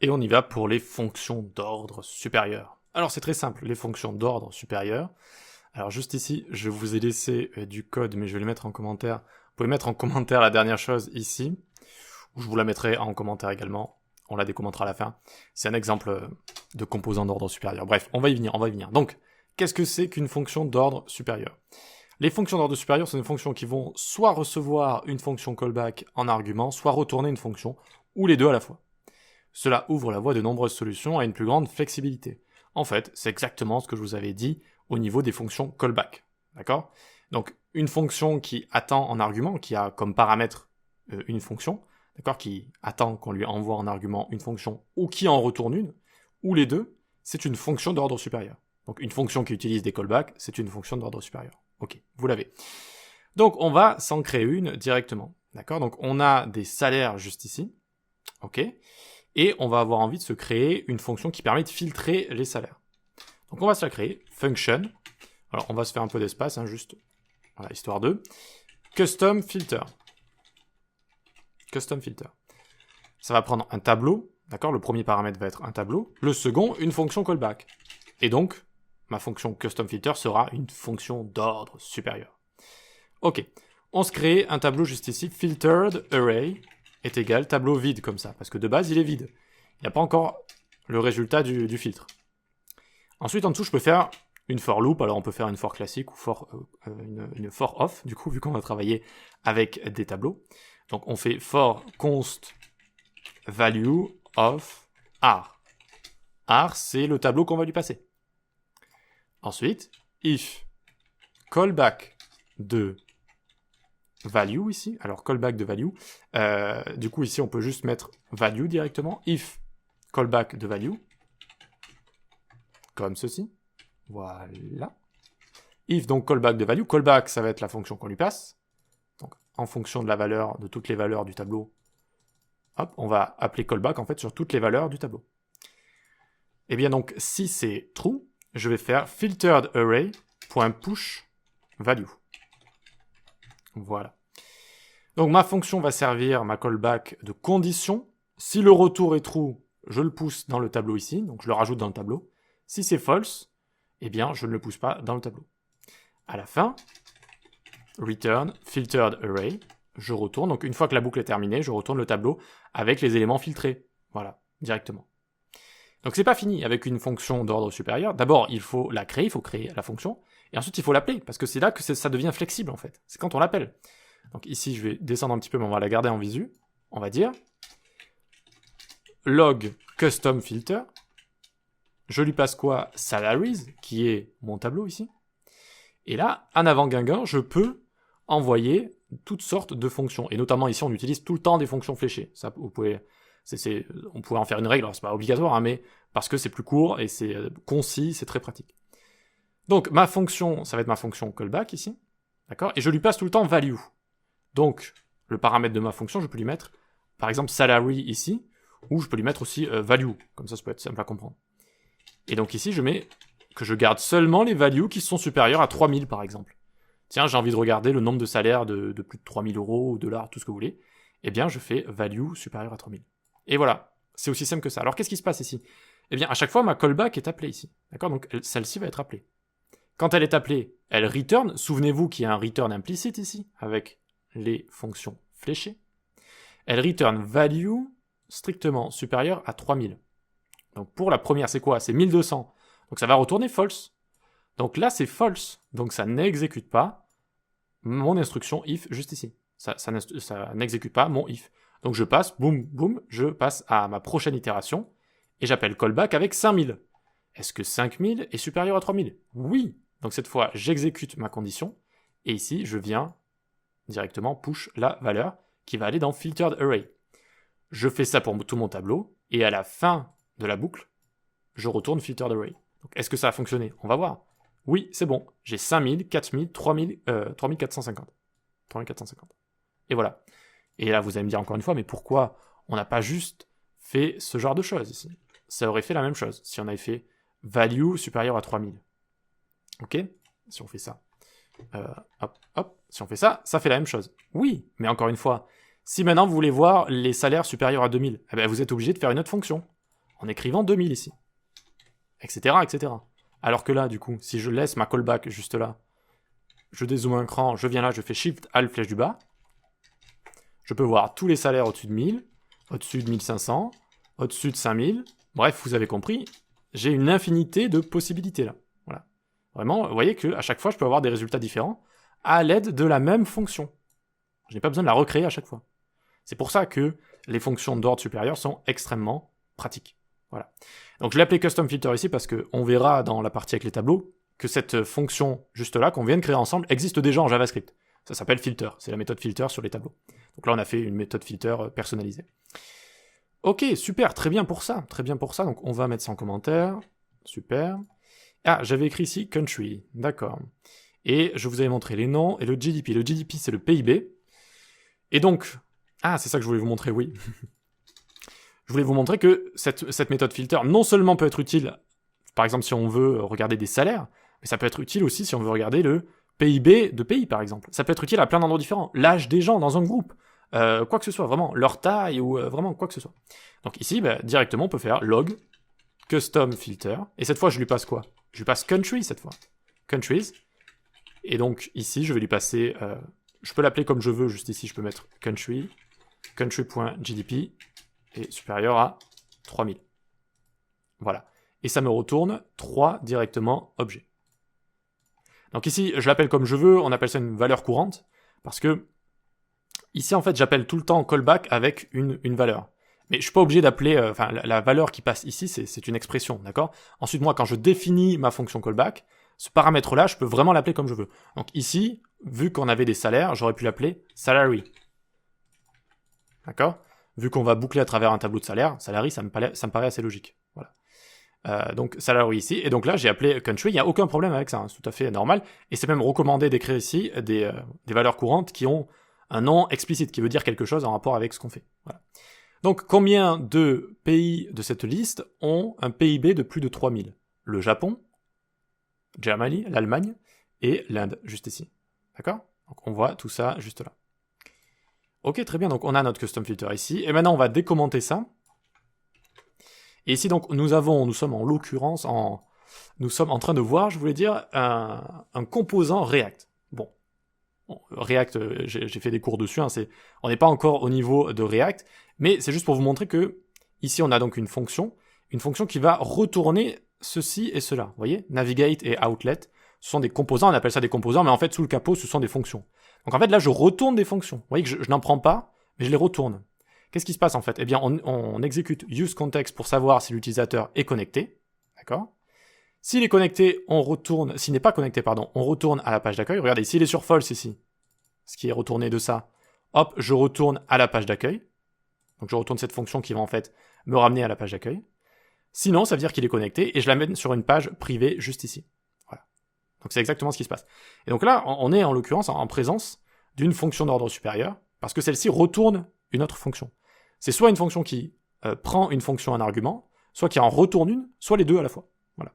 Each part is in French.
Et on y va pour les fonctions d'ordre supérieur. Alors c'est très simple, les fonctions d'ordre supérieur. Alors juste ici, je vous ai laissé du code, mais je vais le mettre en commentaire. Vous pouvez mettre en commentaire la dernière chose ici, ou je vous la mettrai en commentaire également. On la décommentera à la fin. C'est un exemple de composant d'ordre supérieur. Bref, on va y venir. Donc, qu'est-ce que c'est qu'une fonction d'ordre supérieur? Les fonctions d'ordre supérieur sont des fonctions qui vont soit recevoir une fonction callback en argument, soit retourner une fonction, ou les deux à la fois. Cela ouvre la voie de nombreuses solutions à une plus grande flexibilité. En fait, c'est exactement ce que je vous avais dit au niveau des fonctions callback. D'accord? Donc, une fonction qui attend en argument, qui a comme paramètre une fonction, d'accord, qui attend qu'on lui envoie en argument une fonction, ou qui en retourne une, ou les deux, c'est une fonction d'ordre supérieur. Donc, une fonction qui utilise des callbacks, c'est une fonction d'ordre supérieur. Ok, vous l'avez. Donc, on va s'en créer une directement. D'accord? Donc, on a des salaires juste ici. Ok? Et on va avoir envie de se créer une fonction qui permet de filtrer les salaires. Donc on va se la créer, function. Alors on va se faire un peu d'espace, hein, juste, voilà, histoire de. Custom filter. Custom filter. Ça va prendre un tableau, d'accord? Le premier paramètre va être un tableau. Le second, une fonction callback. Et donc, ma fonction custom filter sera une fonction d'ordre supérieur. Ok, on se crée un tableau juste ici, filtered array est égal tableau vide comme ça, parce que de base il est vide. Il n'y a pas encore le résultat du filtre. Ensuite en dessous je peux faire une for loop, alors on peut faire une for classique ou une for off, du coup vu qu'on va travailler avec des tableaux. Donc on fait for const value of r. R c'est le tableau qu'on va lui passer. Ensuite, if callback de value ici, alors callback de value, du coup ici on peut juste mettre value directement, if callback de value, comme ceci, voilà, if donc callback de value, callback ça va être la fonction qu'on lui passe, donc en fonction de la valeur, de toutes les valeurs du tableau, hop, on va appeler callback en fait sur toutes les valeurs du tableau. Et bien donc si c'est true, je vais faire filtered array.push value. Voilà. Donc ma fonction va servir, ma callback, de condition. Si le retour est true, je le pousse dans le tableau ici, donc je le rajoute dans le tableau. Si c'est false, eh bien je ne le pousse pas dans le tableau. À la fin, return filtered array, je retourne, donc une fois que la boucle est terminée, je retourne le tableau avec les éléments filtrés. Voilà, directement. Donc c'est pas fini avec une fonction d'ordre supérieur. D'abord, il faut la créer, il faut créer la fonction, et ensuite il faut l'appeler, parce que c'est là que ça devient flexible en fait. C'est quand on l'appelle. Donc ici, je vais descendre un petit peu, mais on va la garder en visu. On va dire log custom filter. Je lui passe quoi? Salaries, qui est mon tableau ici. Et là, en avant Guingamp, je peux envoyer toutes sortes de fonctions. Et notamment ici, on utilise tout le temps des fonctions fléchées. Ça, vous pouvez, on pourrait en faire une règle, alors c'est pas obligatoire, hein, mais parce que c'est plus court et c'est concis, c'est très pratique. Donc ma fonction, ça va être ma fonction callback ici, d'accord? Et je lui passe tout le temps value. Donc le paramètre de ma fonction, je peux lui mettre, par exemple, salary ici, ou je peux lui mettre aussi value, comme ça peut être simple à comprendre. Et donc ici, je mets que je garde seulement les values qui sont supérieures à 3000 par exemple. Tiens, j'ai envie de regarder le nombre de salaires de plus de 3000 euros, ou dollars, tout ce que vous voulez. Eh bien, je fais value supérieure à 3000. Et voilà, c'est aussi simple que ça. Alors qu'est-ce qui se passe ici? Eh bien, à chaque fois, ma callback est appelée ici. D'accord? Donc celle-ci va être appelée. Quand elle est appelée, elle return. Souvenez-vous qu'il y a un return implicite ici, avec les fonctions fléchées. Elle return value strictement supérieure à 3000. Donc pour la première, c'est quoi? C'est 1200. Donc ça va retourner false. Donc là, c'est false. Donc ça n'exécute pas mon instruction if juste ici. Ça n'exécute pas mon if. Donc je passe, boum, boum, je passe à ma prochaine itération et j'appelle callback avec 5000. Est-ce que 5000 est supérieur à 3000? Oui. Donc cette fois, j'exécute ma condition et ici, je viens directement push la valeur qui va aller dans filtered array. Je fais ça pour tout mon tableau et à la fin de la boucle, je retourne filtered array. Donc est-ce que ça a fonctionné? On va voir. Oui, c'est bon. J'ai 5000, 4000, 3450. 3450. Et voilà. Et là, vous allez me dire encore une fois, mais pourquoi on n'a pas juste fait ce genre de choses ici? Ça aurait fait la même chose si on avait fait value supérieur à 3000. Ok? Si on fait ça. Si on fait ça, ça fait la même chose. Oui, mais encore une fois, si maintenant vous voulez voir les salaires supérieurs à 2000, eh bien vous êtes obligé de faire une autre fonction. en écrivant 2000 ici. Etc., etc. Alors que là, du coup, si je laisse ma callback juste là, je dézoome un cran, je viens là, je fais Shift, Alt, flèche du bas, je peux voir tous les salaires au-dessus de 1000, au-dessus de 1500, au-dessus de 5000. Bref, vous avez compris, j'ai une infinité de possibilités là. Voilà. Vraiment, vous voyez qu'à chaque fois, je peux avoir des résultats différents à l'aide de la même fonction. Je n'ai pas besoin de la recréer à chaque fois. C'est pour ça que les fonctions d'ordre supérieur sont extrêmement pratiques. Voilà. Donc je l'ai appelé Custom Filter ici parce qu'on verra dans la partie avec les tableaux que cette fonction juste là, qu'on vient de créer ensemble, existe déjà en JavaScript. Ça s'appelle filter, c'est la méthode filter sur les tableaux. Donc là on a fait une méthode filter personnalisée. Ok, super, très bien pour ça, donc on va mettre ça en commentaire, super. Ah, j'avais écrit ici country, d'accord. Et je vous avais montré les noms et le GDP. Le GDP c'est le PIB. Et donc, ah c'est ça que je voulais vous montrer, oui. Je voulais vous montrer que cette méthode filter non seulement peut être utile, par exemple si on veut regarder des salaires, mais ça peut être utile aussi si on veut regarder le PIB de pays par exemple. Ça peut être utile à plein d'endroits différents. L'âge des gens dans un groupe, quoi que ce soit, vraiment, leur taille ou vraiment quoi que ce soit. Donc ici, directement on peut faire log, custom filter, et cette fois je lui passe quoi? Je lui passe country cette fois. Countries. Et donc ici je vais lui passer, je peux l'appeler comme je veux, juste ici je peux mettre country.gdp, et supérieur à 3000. Voilà. Et ça me retourne 3 directement objets. Donc ici, je l'appelle comme je veux, on appelle ça une valeur courante, parce que ici, en fait, j'appelle tout le temps callback avec une valeur. Mais je suis pas obligé d'appeler, la valeur qui passe ici, c'est une expression, d'accord? Ensuite, moi, quand je définis ma fonction callback, ce paramètre-là, je peux vraiment l'appeler comme je veux. Donc ici, vu qu'on avait des salaires, j'aurais pu l'appeler salary. D'accord? Vu qu'on va boucler à travers un tableau de salaire, salary, ça me paraît assez logique. Voilà. Donc salary ici, et donc là j'ai appelé country, il n'y a aucun problème avec ça, hein, c'est tout à fait normal, et c'est même recommandé d'écrire ici des valeurs courantes qui ont un nom explicite, qui veut dire quelque chose en rapport avec ce qu'on fait. Voilà. Donc combien de pays de cette liste ont un PIB de plus de 3000? Le Japon, Germany, l'Allemagne, et l'Inde, juste ici. D'accord? Donc on voit tout ça juste là. Ok, très bien, donc on a notre custom filter ici, et maintenant on va décommenter ça. Et ici donc nous sommes en l'occurrence nous sommes en train de voir, je voulais dire, un composant React. Bon, React, j'ai fait des cours dessus, hein, on n'est pas encore au niveau de React, mais c'est juste pour vous montrer que ici on a donc une fonction qui va retourner ceci et cela. Vous voyez, navigate et outlet, ce sont des composants, on appelle ça des composants, mais en fait sous le capot ce sont des fonctions. Donc en fait là je retourne des fonctions. Vous voyez que je n'en prends pas, mais je les retourne. Qu'est-ce qui se passe en fait? Eh bien on exécute useContext pour savoir si l'utilisateur est connecté. D'accord? S'il est connecté, s'il n'est pas connecté, pardon, on retourne à la page d'accueil. Regardez, s'il est sur false ici, ce qui est retourné de ça, hop, je retourne à la page d'accueil. Donc je retourne cette fonction qui va en fait me ramener à la page d'accueil. Sinon, ça veut dire qu'il est connecté et je l'amène sur une page privée juste ici. Voilà. Donc c'est exactement ce qui se passe. Et donc là, on est en l'occurrence en présence d'une fonction d'ordre supérieur, parce que celle-ci retourne une autre fonction. C'est soit une fonction qui prend une fonction, un argument, soit qui en retourne une, soit les deux à la fois. Voilà.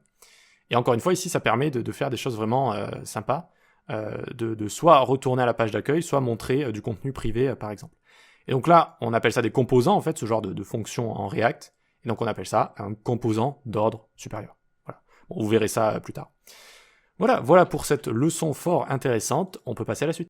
Et encore une fois, ici, ça permet de faire des choses vraiment sympas, de soit retourner à la page d'accueil, soit montrer du contenu privé, par exemple. Et donc là, on appelle ça des composants, en fait, ce genre de fonction en React, et donc on appelle ça un composant d'ordre supérieur. Voilà. Bon, vous verrez ça plus tard. Voilà pour cette leçon fort intéressante, on peut passer à la suite.